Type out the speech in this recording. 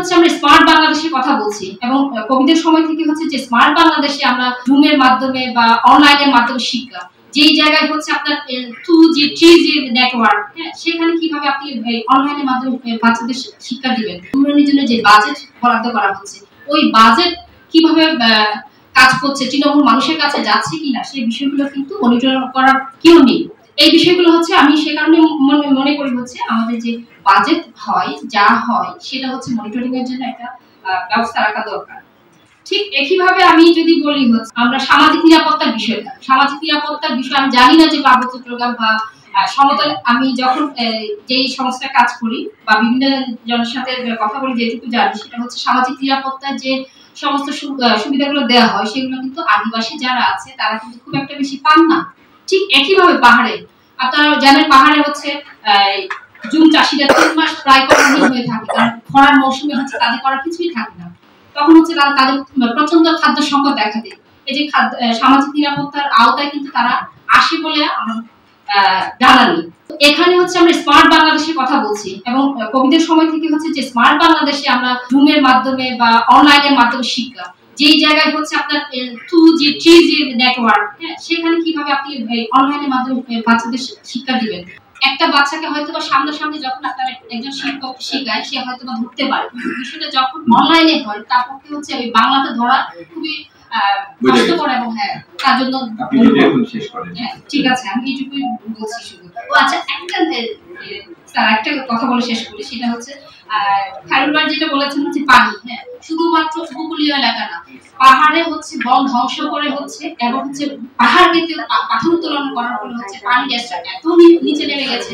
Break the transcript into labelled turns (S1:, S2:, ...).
S1: হচ্ছে আমরা স্মার্ট বাংলাদেশের কথা বলছি এবং কোভিডের সময় থেকে হচ্ছে যে স্মার্ট বাংলাদেশে আমরা জুমের মাধ্যমে বা অনলাইনের মাধ্যমে শিক্ষা, যেই জায়গায় হচ্ছে আপনার 2G 3G নেটওয়ার্ক, সেখানে কিভাবে আপনি অনলাইনের মাধ্যমে বাচ্চাদের শিক্ষা দিবেন, উন্নয়নের জন্য যে বাজেট বরাদ্দ করা হচ্ছে ওই বাজেট কিভাবে কাজ করছে, তৃণমূল মানুষের কাছে যাচ্ছে কিনা সেই বিষয়গুলো কিন্তু মনিটর করার কেউ নেই। এই বিষয়গুলো হচ্ছে আমি সে কারণে মনে করি হচ্ছে আমাদের যে বাজেট হয় যা হয় সেটা হচ্ছে মনিটরিং এর জন্য একটা ব্যবস্থা রাখা দরকার। ঠিক একইভাবে আমি যদি বলি হচ্ছে আমরা সামাজিক নিরাপত্তার বিষয় আমি জানি না যে পার্বত্য চট্টগ্রাম বা সমতল, আমি যখন যেই সংস্থায় কাজ করি বা বিভিন্ন জনের সাথে কথা বলি যেটুকু জানি সেটা হচ্ছে সামাজিক নিরাপত্তার যে সমস্ত সুবিধাগুলো দেওয়া হয় সেগুলো কিন্তু আদিবাসী যারা আছে তারা কিন্তু খুব একটা বেশি পান না। ঠিক একইভাবে পাহাড়ে আপনারা জানেন পাহাড়ে হচ্ছে জুম চাষিরা 3 মাস প্রায় কর্মহীন হয়ে থাকে, কারণ খরার মৌসুমে হচ্ছে তাদের করার কিছুই থাকে না। তখন হচ্ছে তাদের প্রচন্ড খাদ্য সংকট দেখা দেয়। এই যে সামাজিক নিরাপত্তার আওতায় কিন্তু তারা আসে বলে আমার জানা নেই। এখানে হচ্ছে আমরা স্মার্ট বাংলাদেশের কথা বলছি এবং কোভিডের সময় থেকে হচ্ছে যে স্মার্ট বাংলাদেশে আমরা জুমের মাধ্যমে বা অনলাইনের মাধ্যমে শিক্ষা, যেই জায়গায় হচ্ছে আপনার 2G 3G নেটওয়ার্ক, সেখানে কিভাবে আপনি অনলাইনের মাধ্যমে বাচ্চাদের শিক্ষা দিবেন। একটা বাচ্চাকে হয়তো বা সামনাসামনি যখন আপনার একজন শিক্ষক শেখায় সে হয়তো বা ধরতে পারে, বিষয়টা যখন অনলাইনে হয় তার পক্ষে হচ্ছে ওই বাংলাতে ধরা খুবই কষ্টকর এবং তার জন্য ঠিক আছে আমি এইটুকুই বলছি শুধু। ও আচ্ছা, একটা কথা বলে শেষ করি, সেটা হচ্ছে খায়রুল ভাই যেটা বলেছেন হচ্ছে পানি, শুধুমাত্র উপকূলীয় এলাকা না, পাহাড়ে হচ্ছে বন ধ্বংস করে হচ্ছে এবং হচ্ছে পাহাড় কেটে পাথর উত্তোলন করার ফলে হচ্ছে পানি গ্যাসটা এত নিচে নেমে গেছে।